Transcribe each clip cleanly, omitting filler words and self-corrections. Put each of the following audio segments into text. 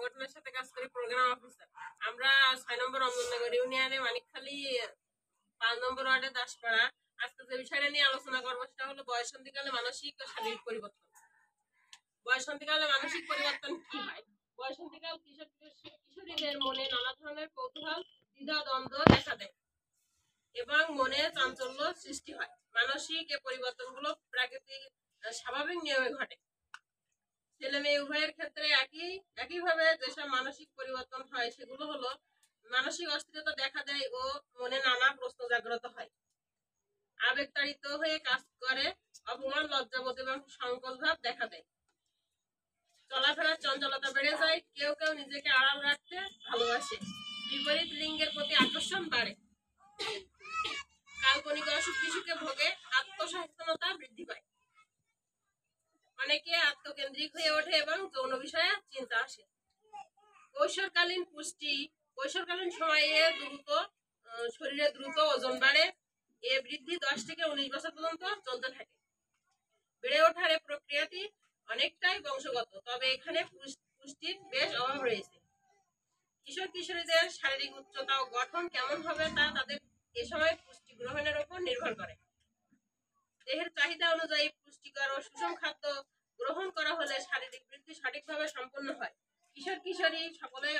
সংগঠনের সাথে কাজ করি, প্রোগ্রাম অফিসার। আমরা 6 নম্বর অমরনগর ইউনিয়নে মানিকখালী 5 নম্বর ওয়ার্ডে দাসপাড়া। আজকে যে বিষয়টা নিয়ে আলোচনা করবো সেটা হলো বয়ঃসন্ধিকালে মানসিক ও শারীরিক পরিবর্তন। বয়ঃসন্ধিকালে মানসিক পরিবর্তন কি হয়? বয়ঃসন্ধিকাল কিশোরীদের মনে নানা ধরনের কৌতূহল, দ্বিধা, দ্বন্দ্ব দেখা দেয় এবং মনে চাঞ্চল্য সৃষ্টি হয়। মানসিক এই পরিবর্তনগুলো প্রাকৃতিক স্বাভাবিক নিয়মে ঘটে। ছেলে মেয়ে উভয়ের ক্ষেত্রে একইভাবে যেসব মানসিক পরিবর্তন হয় সেগুলো হলো মানসিক অস্থিরতা দেখা দেয় ও মনে নানা প্রশ্ন জাগ্রত হয়, আবেগতাড়িত হয়ে কাজ করে, অপমান, লজ্জাবোধ এবং সংকোচ ভাব দেখা দেয়, চলাফেরার চঞ্চলতা বেড়ে যায়, কেউ কেউ নিজেকে আড়াল রাখতে ভালোবাসে, বিপরীত লিঙ্গের প্রতি আকর্ষণ বাড়ে, কাল্পনিক অসুখ বিসুখে ভোগে, আত্মসচেতনতা বৃদ্ধি পায়, অনেকে আত্মকেন্দ্রিক হয়ে ওঠে এবং যৌন বিষয়ে চিন্তা আসে। কৈশোরকালীন সময়ে শরীরে দ্রুত ওজন বাড়ে। এ বৃদ্ধি 10 থেকে 19 বছর পর্যন্ত চলতে থাকে। বেড়ে ওঠার এই প্রক্রিয়াটি অনেকটাই বংশগত, তবে এখানে পুষ্টির বেশ অভাব রয়েছে। কিশোর কিশোরীদের শারীরিক উচ্চতা ও গঠন কেমন হবে তা তাদের এ সময় পুষ্টি গ্রহণের উপর নির্ভর করে। দেহের চাহিদা অনুযায়ী পুষ্টিকর ও সুষম খাদ্য গ্রহণ করা হলে শারীরিক বৃদ্ধি সঠিকভাবে সম্পন্ন হয়। কিশোর কিশোরী সকলে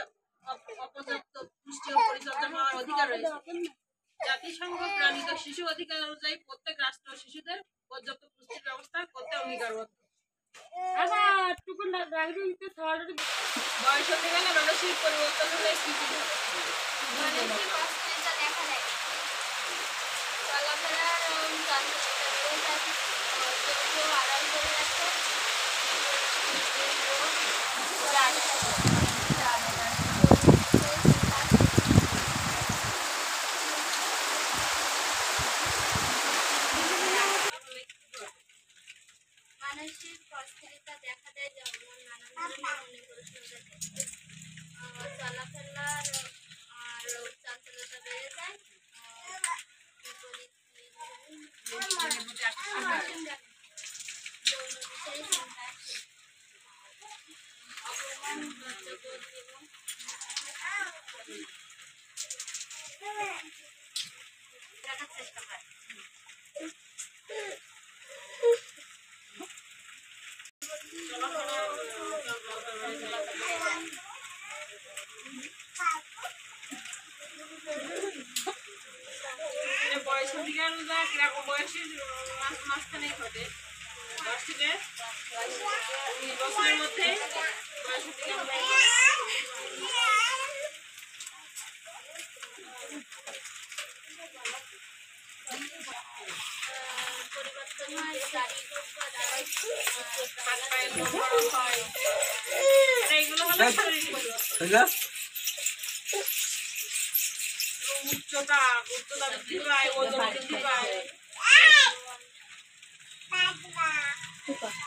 অপর্যাপ্ত পুষ্টি ও পরিচর্যা পাওয়ার অধিকার রয়েছে। জাতিসংঘ প্রণীত শিশু অধিকার অনুযায়ী প্রত্যেক রাষ্ট্র শিশুদের পর্যাপ্ত পুষ্টির ব্যবস্থা করতে অঙ্গীকারবদ্ধ। বয়ঃসন্ধিকালে মানসিক পরিবর্তন হলে কি কি মানসিক অস্থিরতা দেখা দেয়, চলাফেরার আড়াল করে রাখে, মানসিক অস্থিরতা দেখা দেয় যেমন নানান ধরনের মনে প্রশ্ন জাগে, চলাফেরার আর চাঞ্চল্যতা বেড়ে যায়, বিপরীত যৌন বিষয়ে চিন্তা আসে, অপমান, লজ্জাবোধ এবং রাখার চেষ্টা করে। বয়ঃসন্ধিকাল কিরকম বয়সের মাঝখানে ঘটে? 10 থেকে 19 বছরের মধ্যে বয়ঃসন্ধিকাল পরিবর্তন হয়, শারীরিক হয়, এইগুলো হলো শারীরিক পরিবর্তন। উচ্চতা বৃদ্ধি পায়, ওজন বৃদ্ধি পায়,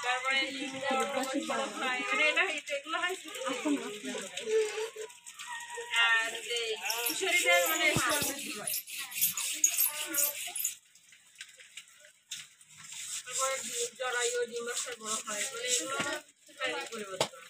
তারপরে লিঙ্গ হয়, এগুলো হয়। আর যে কিশোরীদের মানে স্তন বৃদ্ধি পায়, তারপরে জরায়ু ডিম্বাশয় বড় হয়, মানে এগুলো শারীরিক পরিবর্তন।